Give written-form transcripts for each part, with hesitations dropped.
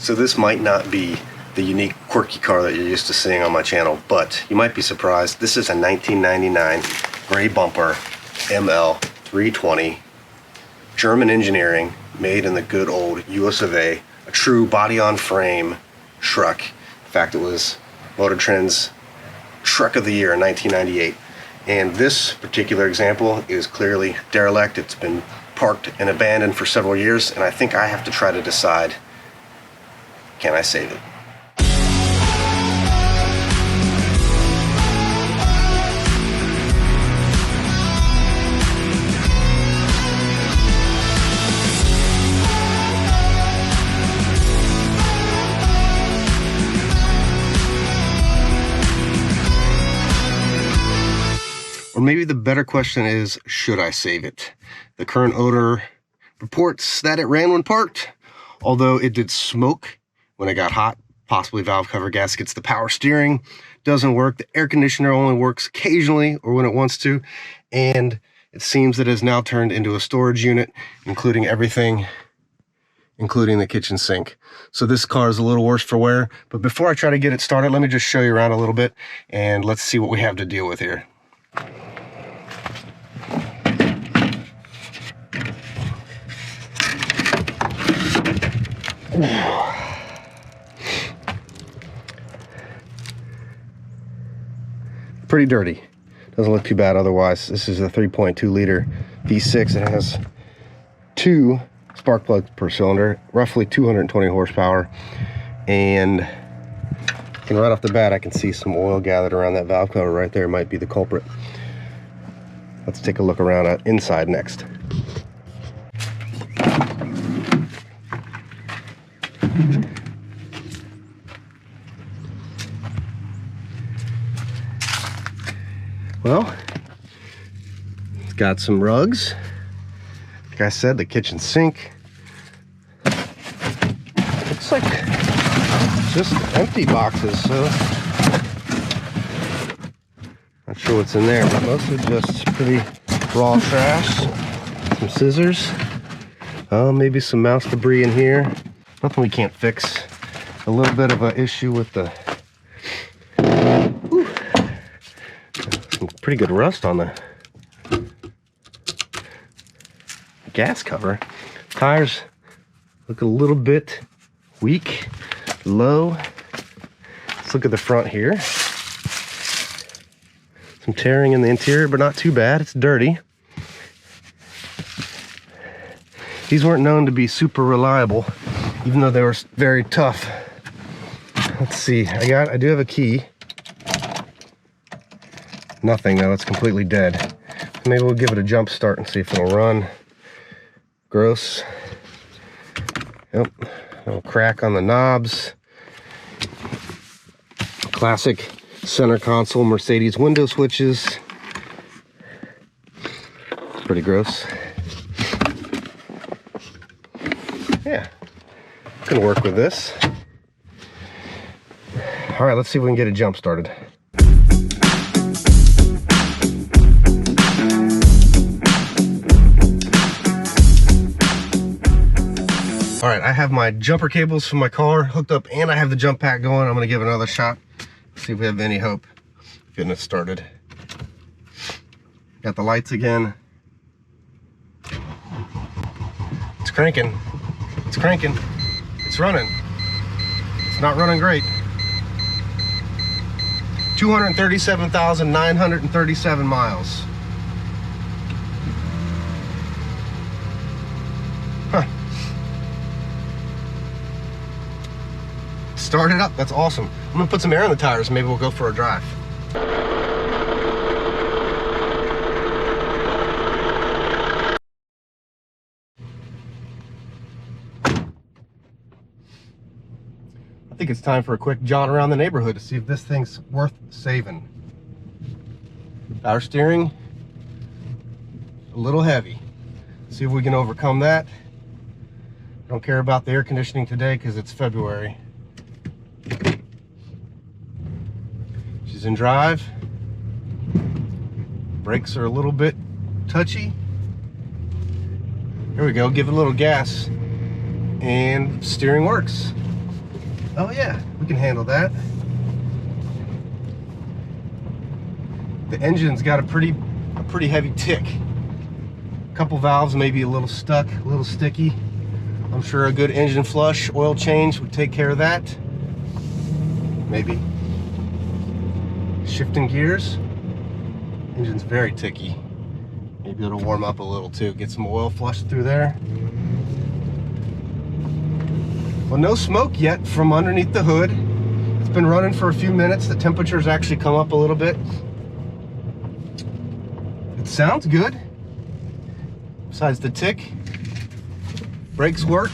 So this might not be the unique quirky car that you're used to seeing on my channel, but you might be surprised. This is a 1999 gray bumper ML 320, German engineering, made in the good old US of A, a true body-on-frame truck. In fact, it was Motor Trend's Truck of the Year in 1998. And this particular example is clearly derelict. It's been parked and abandoned for several years, and I think I have to try to decide, can I save it? Or maybe the better question is, should I save it? The current owner reports that it ran when parked, although it did smoke when it got hot, possibly valve cover gaskets. The power steering doesn't work. The air conditioner only works occasionally or when it wants to. And it seems that it has now turned into a storage unit, including everything, including the kitchen sink. So this car is a little worse for wear. But before I try to get it started, let me just show you around a little bit and let's see what we have to deal with here. Pretty dirty. Doesn't look too bad otherwise. This is a 3.2 liter V6. It has 2 spark plugs per cylinder, roughly 220 horsepower. And right off the bat, I can see some oil gathered around that valve cover right there. Might be the culprit. Let's take a look around inside next. Well, it's got some rugs. Like I said, the kitchen sink. Looks like just empty boxes, so not sure what's in there, but mostly just pretty raw trash. Some scissors. Maybe some mouse debris in here. Nothing we can't fix. A little bit of an issue with the some pretty good rust on the gas cover. Tires look a little bit weak, low. Let's look at the front here. Some tearing in the interior, but not too bad. It's dirty. These weren't known to be super reliable, even though they were very tough. Let's see, I do have a key. Nothing though, it's completely dead. Maybe we'll give it a jump start and see if it'll run. Gross. Yep, a little crack on the knobs. Classic center console Mercedes window switches. It's pretty gross. Yeah, can work with this. All right, let's see if we can get a jump started. All right, I have my jumper cables from my car hooked up and I have the jump pack going. I'm gonna give it another shot. See if we have any hope of getting it started. Got the lights again. It's cranking. It's cranking. It's running. It's not running great. 237,937 miles. Huh. Started up. That's awesome. I'm gonna put some air in the tires. Maybe we'll go for a drive. I think it's time for a quick jaunt around the neighborhood to see if this thing's worth saving. Power steering, a little heavy. See if we can overcome that. Don't care about the air conditioning today because it's February. She's in drive. Brakes are a little bit touchy. Here we go, give it a little gas and steering works. Oh yeah, we can handle that. The engine's got a pretty heavy tick. A couple valves maybe a little stuck, a little sticky. I'm sure a good engine flush, oil change would take care of that. Maybe. Shifting gears. Engine's very ticky. Maybe it'll warm up a little too. Get some oil flushed through there. Well, no smoke yet from underneath the hood. It's been running for a few minutes. The temperature's actually come up a little bit. It sounds good. Besides the tick, brakes work.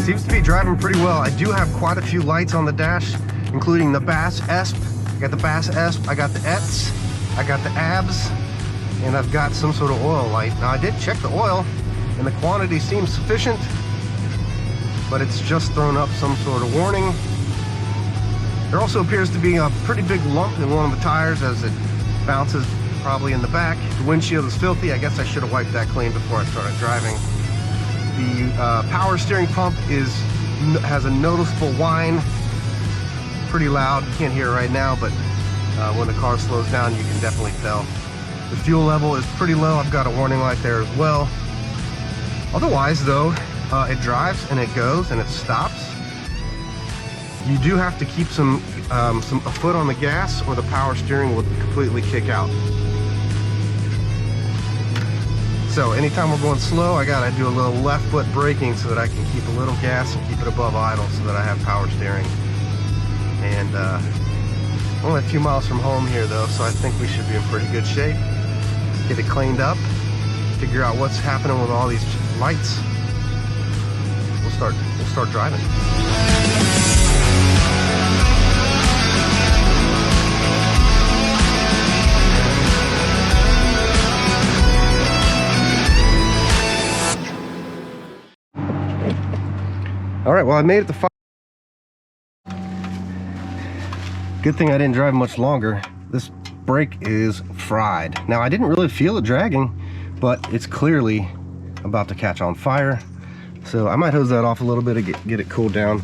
Seems to be driving pretty well. I do have quite a few lights on the dash, including the Bass ESP. I got the Bass ESP, I got the ETS, I got the ABS, and I've got some sort of oil light. Now I did check the oil, and the quantity seems sufficient, but it's just thrown up some sort of warning. There also appears to be a pretty big lump in one of the tires as it bounces probably in the back. The windshield is filthy. I guess I should have wiped that clean before I started driving. The power steering pump has a noticeable whine, pretty loud. You can't hear it right now, but when the car slows down, you can definitely tell. The fuel level is pretty low. I've got a warning light there as well. Otherwise, though, it drives and it goes and it stops. You do have to keep a foot on the gas, or the power steering will completely kick out. So anytime we're going slow, I gotta do a little left foot braking so that I can keep a little gas and keep it above idle so that I have power steering. And only a few miles from home here though, so I think we should be in pretty good shape. Get it cleaned up, figure out what's happening with all these lights. We'll start driving. All right, well, I made it to 5. Good thing I didn't drive much longer. This brake is fried. Now, I didn't really feel it dragging, but it's clearly about to catch on fire. So I might hose that off a little bit to get it cooled down.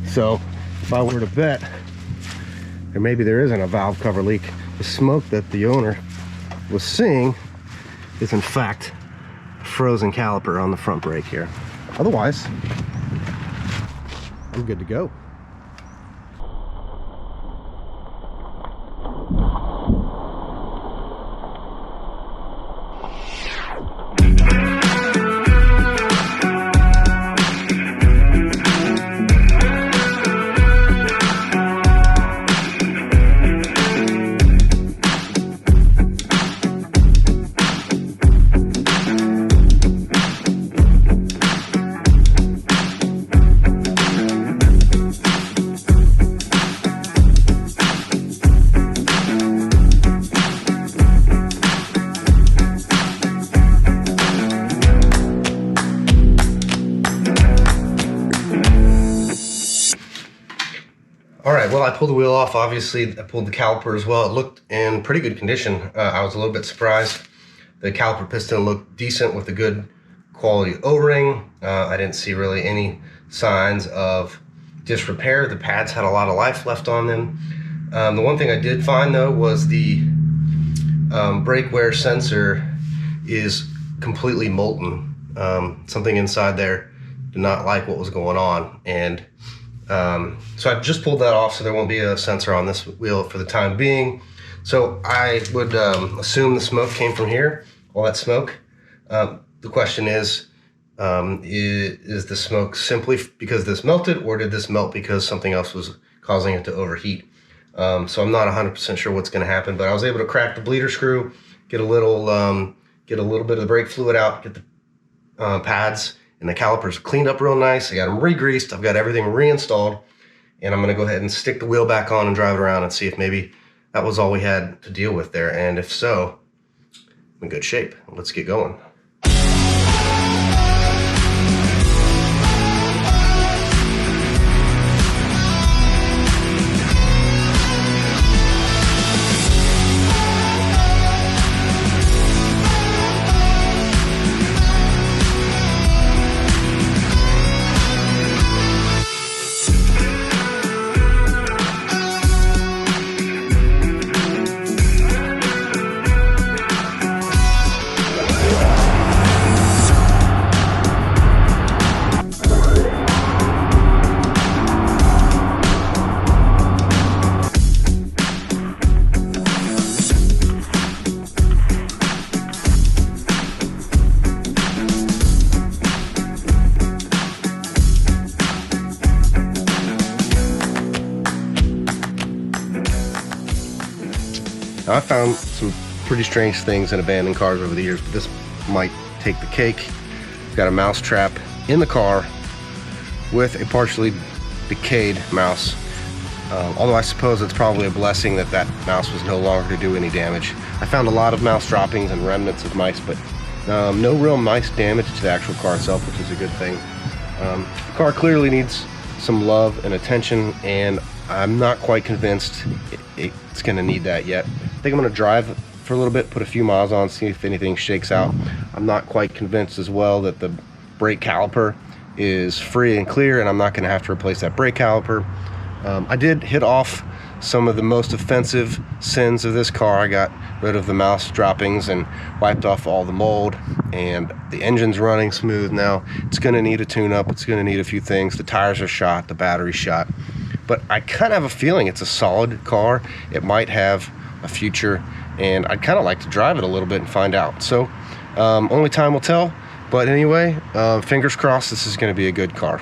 So if I were to bet, or maybe there isn't a valve cover leak, the smoke that the owner was seeing is in fact a frozen caliper on the front brake here. Otherwise, I'm good to go. All right, well, I pulled the wheel off. Obviously, I pulled the caliper as well. It looked in pretty good condition. I was a little bit surprised. The caliper piston looked decent with a good quality O-ring. I didn't see really any signs of disrepair. The pads had a lot of life left on them. The one thing I did find, though, was the brake wear sensor is completely molten. Something inside there did not like what was going on, and so I just pulled that off, so there won't be a sensor on this wheel for the time being. So I would assume the smoke came from here, all that smoke. The question is the smoke simply because this melted, or did this melt because something else was causing it to overheat? So I'm not 100% sure what's going to happen, but I was able to crack the bleeder screw, get a little bit of the brake fluid out, get the pads and the calipers cleaned up real nice. I got them re-greased. I've got everything reinstalled, and I'm going to go ahead and stick the wheel back on and drive it around and see if maybe that was all we had to deal with there. And if so, I'm in good shape. Let's get going. Now, I found some pretty strange things in abandoned cars over the years, but this might take the cake. Got a mouse trap in the car with a partially decayed mouse. Although I suppose it's probably a blessing that that mouse was no longer to do any damage. I found a lot of mouse droppings and remnants of mice, but no real mice damage to the actual car itself, which is a good thing. The car clearly needs some love and attention, and I'm not quite convinced it's going to need that yet. I think I'm going to drive for a little bit, put a few miles on, see if anything shakes out. I'm not quite convinced as well that the brake caliper is free and clear, and I'm not going to have to replace that brake caliper. I did hit off some of the most offensive sins of this car. I got rid of the mouse droppings and wiped off all the mold, and the engine's running smooth now. It's going to need a tune-up. It's going to need a few things. The tires are shot, the battery's shot, but I kind of have a feeling it's a solid car. It might have a future, and I'd kind of like to drive it a little bit and find out. So only time will tell, but anyway, fingers crossed this is going to be a good car.